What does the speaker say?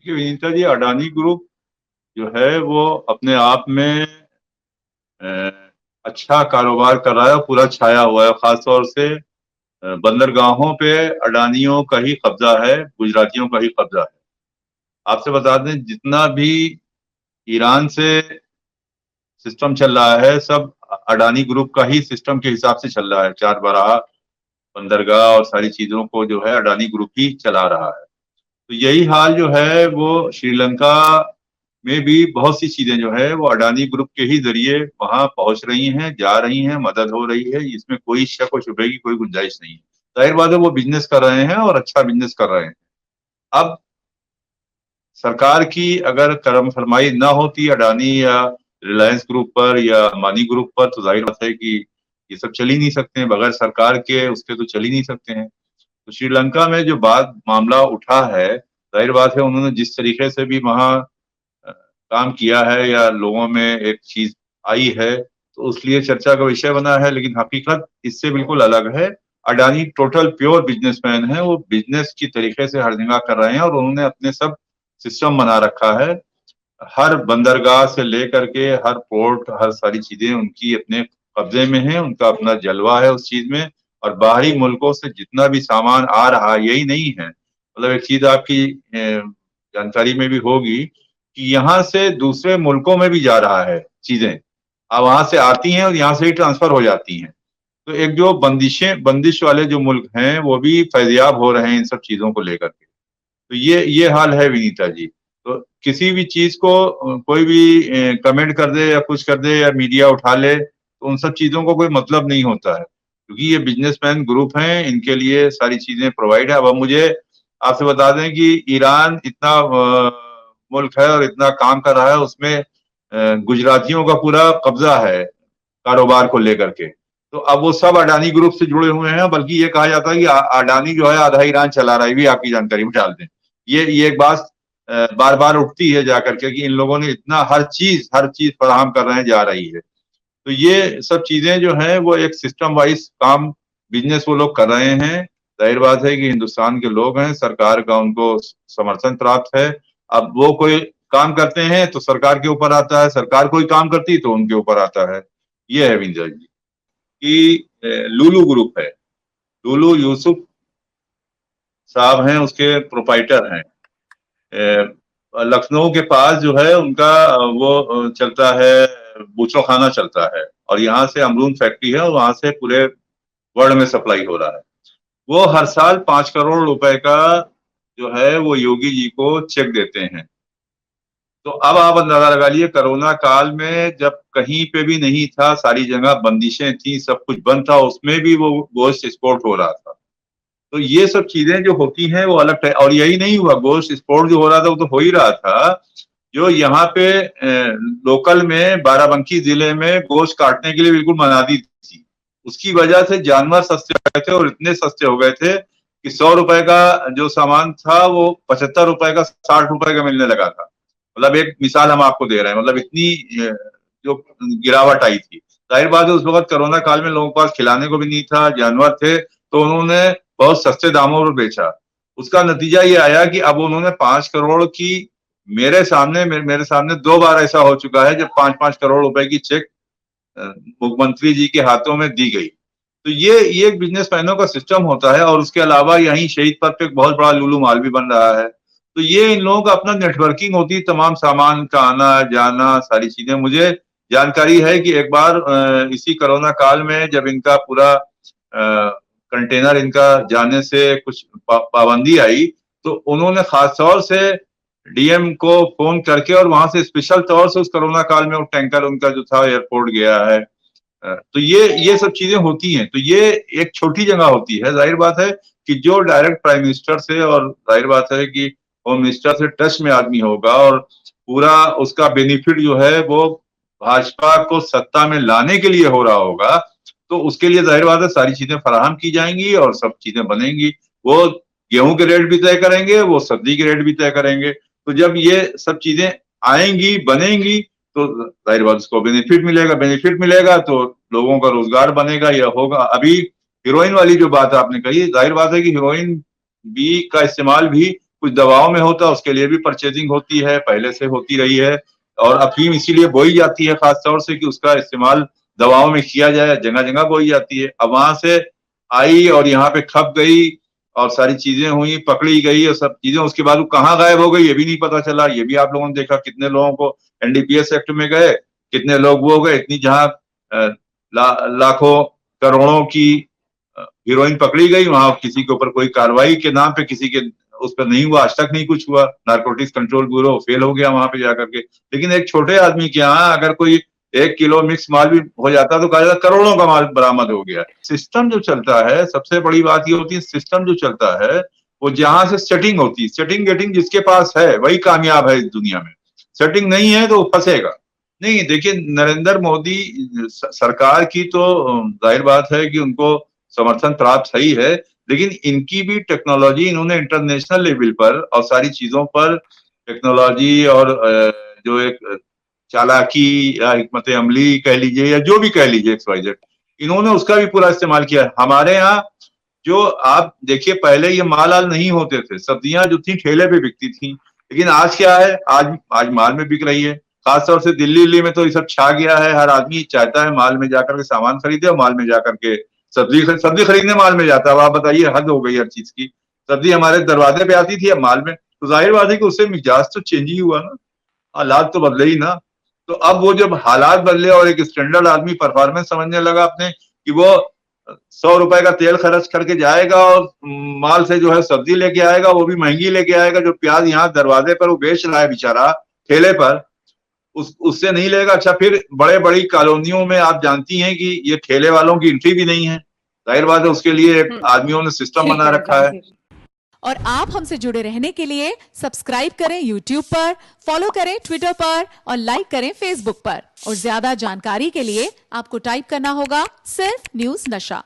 देखिए विनीता जी, अडानी ग्रुप जो है वो अपने आप में अ, अच्छा कारोबार कर रहा है, पूरा छाया हुआ है। खासतौर से बंदरगाहों पे अडानियों का ही कब्जा है, गुजरातियों का ही कब्जा है। आपसे बता दें, जितना भी ईरान से सिस्टम चल रहा है, सब अडानी ग्रुप का ही सिस्टम के हिसाब से चल रहा है। चार बारह बंदरगाह और सारी चीजों को जो है अडानी ग्रुप ही चला रहा है। तो यही हाल जो है वो श्रीलंका में भी बहुत सी चीजें जो है वो अडानी ग्रुप के ही जरिए वहां पहुंच रही हैं, जा रही हैं, मदद हो रही है। इसमें कोई शक और शुबे की कोई गुंजाइश नहीं है। जाहिर बात है वो बिजनेस कर रहे हैं और अच्छा बिजनेस कर रहे हैं। अब सरकार की अगर करम फरमाई ना होती अडानी या रिलायंस ग्रुप पर या अंबानी ग्रुप पर, तो जाहिर बात है कि ये सब चल ही नहीं सकते हैं। बगैर सरकार के उसके तो चल ही नहीं सकते हैं। तो श्रीलंका में जो बात मामला उठा है, जाहिर बात है उन्होंने जिस तरीके से भी वहां काम किया है या लोगों में एक चीज आई है, तो उसलिए चर्चा का विषय बना है। लेकिन हकीकत इससे बिल्कुल अलग है। अडानी टोटल प्योर बिजनेसमैन है। वो बिजनेस की तरीके से हर जगह कर रहे हैं और उन्होंने अपने सब सिस्टम बना रखा है। हर बंदरगाह से लेकर के हर पोर्ट, हर सारी चीजें उनकी अपने कब्जे में है। उनका अपना जलवा है उस चीज में। और बाहरी मुल्कों से जितना भी सामान आ रहा, यही नहीं है, मतलब एक चीज आपकी जानकारी में भी होगी कि यहाँ से दूसरे मुल्कों में भी जा रहा है चीजें। अब वहां से आती हैं और यहाँ से ही ट्रांसफर हो जाती हैं। तो एक जो बंदिश वाले जो मुल्क हैं वो भी फैजियाब हो रहे हैं इन सब चीजों को लेकर के। तो ये हाल है विनीता जी। तो किसी भी चीज को कोई भी कमेंट कर दे या कुछ कर दे या मीडिया उठा ले, तो उन सब चीजों को कोई मतलब नहीं होता है, क्योंकि ये बिजनेसमैन ग्रुप हैं, इनके लिए सारी चीजें प्रोवाइड है। अब मुझे आपसे बता दें कि ईरान इतना मुल्क है और इतना काम कर रहा है, उसमें गुजरातियों का पूरा कब्जा है कारोबार को लेकर के। तो अब वो सब अडानी ग्रुप से जुड़े हुए हैं। बल्कि ये कहा जाता है कि अडानी जो है आधा ईरान चला रहा है, भी आपकी जानकारी में डाल दें। ये एक बात बार बार उठती है जाकर के कि इन लोगों ने इतना हर चीज फराहम कर रहे हैं, जा रही है। तो ये सब चीजें जो है वो एक सिस्टम वाइज काम, बिजनेस वो लोग कर रहे हैं। जाहिर बात है कि हिंदुस्तान के लोग हैं, सरकार का उनको समर्थन प्राप्त है। अब वो कोई काम करते हैं तो सरकार के ऊपर आता है, सरकार कोई काम करती है तो उनके ऊपर आता है। ये है विंजय जी कि लुलु ग्रुप है। लुलु यूसुफ साहब हैं, उसके प्रोपाइटर हैं। लखनऊ के पास जो है उनका वो चलता है, बूचो खाना चलता है। और यहाँ से अमरूद फैक्ट्री है और वहां से पूरे वर्ल्ड में सप्लाई हो रहा है। वो हर साल 5 करोड़ रुपए का जो है वो योगी जी को चेक देते हैं। तो अब आप अंदाजा लगा लिए, कोरोना काल में जब कहीं पे भी नहीं था, सारी जगह बंदिशें थी, सब कुछ बंद था, उसमें भी वो गोश्त एक्सपोर्ट हो रहा था। तो ये सब चीजें जो होती हैं वो अलग है। और यही नहीं हुआ, गोश्त एक्सपोर्ट जो हो रहा था वो तो हो ही रहा था। जो यहाँ पे लोकल में बाराबंकी जिले में गोश्त काटने के लिए बिल्कुल मनाही थी। उसकी वजह से जानवर सस्ते हो गए थे और इतने सस्ते हो गए थे कि 100 रुपए का जो सामान था वो 75 रुपए का, 60 रुपए का मिलने लगा था। मतलब एक मिसाल हम आपको दे रहे हैं, मतलब इतनी जो गिरावट आई थी। जाहिर बात है उस वक्त कोरोना काल में लोगों के पास खिलाने को भी नहीं था, जानवर थे, तो उन्होंने बहुत सस्ते दामों पर बेचा। उसका नतीजा ये आया कि अब उन्होंने 5 करोड़ की, मेरे सामने 2 बार ऐसा हो चुका है जब 5-5 करोड़ रुपए की चेक मुख्यमंत्री जी के हाथों में दी गई। तो ये एक बिजनेसमैनों का सिस्टम होता है। और उसके अलावा यहीं शहीद पथ पे एक बहुत बड़ा लुलु माल भी बन रहा है। तो ये इन लोगों का अपना नेटवर्किंग होती है, तमाम सामान का आना जाना, सारी चीजें। मुझे जानकारी है कि एक बार इसी कोरोना काल में जब इनका पूरा कंटेनर इनका जाने से कुछ पाबंदी आई, तो उन्होंने खास तौर से डीएम को फोन करके और वहां से स्पेशल तौर से उस कोरोना काल में वो टैंकर उनका जो था एयरपोर्ट गया है। तो ये सब चीजें होती हैं। तो ये एक छोटी जगह होती है। जाहिर बात है कि जो डायरेक्ट प्राइम मिनिस्टर से, और जाहिर बात है कि होम मिनिस्टर से टच में आदमी होगा और पूरा उसका बेनिफिट जो है वो भाजपा को सत्ता में लाने के लिए हो रहा होगा, तो उसके लिए जाहिर बात है सारी चीजें फराहम की जाएंगी और सब चीजें बनेंगी। वो गेहूं के रेट भी तय करेंगे, वो सब्जी के रेट भी तय करेंगे। तो जब ये सब चीजें आएंगी, बनेंगी, तो जाहिर बात उसको बेनिफिट मिलेगा तो लोगों का रोजगार बनेगा या होगा। अभी हीरोइन वाली जो बात आपने कही, जाहिर बात है कि हीरोइन भी का इस्तेमाल भी कुछ दवाओं में होता है, उसके लिए भी परचेजिंग होती है, पहले से होती रही है। और अफीम इसीलिए बोई जाती है खास तौर से कि उसका इस्तेमाल दवाओं में किया जाए, जगह जगह बोई जाती है। अब वहां से आई और यहाँ पे खप गई और सारी चीजें हुई, पकड़ी गई और सब चीजें, उसके बाद वो कहाँ गायब हो गई ये भी नहीं पता चला। ये भी आप लोगों ने देखा, कितने लोगों को एनडीपीएस एक्ट में गए, कितने लोग वो हो गए, इतनी जहां लाखों करोड़ों की हीरोइन पकड़ी गई, वहां किसी के ऊपर कोई कार्रवाई के नाम पे किसी के उस पर नहीं हुआ, आज तक नहीं कुछ हुआ। नारकोटिक्स कंट्रोल ब्यूरो फेल हो गया वहां पे जाकर के। लेकिन एक छोटे आदमी के यहाँ अगर कोई 1 किलो मिक्स माल भी हो जाता तो कहा जाता करोड़ों का माल बरामद हो गया। सिस्टम जो चलता है, सबसे बड़ी बात ये होती है, सिस्टम जो चलता है वो जहां से सेटिंग होती है, सेटिंग गेटिंग जिसके पास है वही कामयाब है इस दुनिया में। सेटिंग नहीं है तो फंसेगा। नहीं, देखिए नरेंद्र मोदी सरकार की तो जाहिर बात है कि उनको समर्थन प्राप्त ही है, लेकिन इनकी भी टेक्नोलॉजी इन्होंने इंटरनेशनल लेवल पर और सारी चीजों पर टेक्नोलॉजी और जो एक चालाकी या हिकमत अमली कह लीजिए या जो भी कह लीजिए XYZ, इन्होंने उसका भी पूरा इस्तेमाल किया है। हमारे यहाँ जो आप देखिए, पहले ये माल नहीं होते थे, सब्जियां जो थी ठेले पे बिकती थी, लेकिन आज क्या है, आज माल में बिक रही है। खासतौर से दिल्ली में तो ये सब छा गया है। हर आदमी चाहता है माल में जाकर के सामान खरीदे और माल में जाकर के सब्जी खरीदने माल में जाता है। अब आप बताइए, हद हो गई हर चीज की। सब्जी हमारे दरवाजे पे आती थी, अब माल में, तो जाहिर बात है कि उससे मिजाज तो चेंज ही हुआ ना, हालात तो बदले ही ना। तो अब वो जब हालात बदले और एक स्टैंडर्ड आदमी परफॉर्मेंस समझने लगा अपने कि वो 100 रुपए का तेल खर्च करके जाएगा और माल से जो है सब्जी लेके आएगा, वो भी महंगी लेके आएगा। जो प्याज यहाँ दरवाजे पर वो बेच रहा है बेचारा ठेले पर, उससे नहीं लेगा। अच्छा, फिर बड़े बड़ी कॉलोनियों में आप जानती हैं कि ये ठेले वालों की एंट्री भी नहीं है। जाहिर बात है उसके लिए आदमियों ने सिस्टम बना रखा है। और आप हमसे जुड़े रहने के लिए सब्सक्राइब करें YouTube पर, फॉलो करें Twitter पर और लाइक करें Facebook पर। और ज्यादा जानकारी के लिए आपको टाइप करना होगा सिर्फ न्यूज नशा।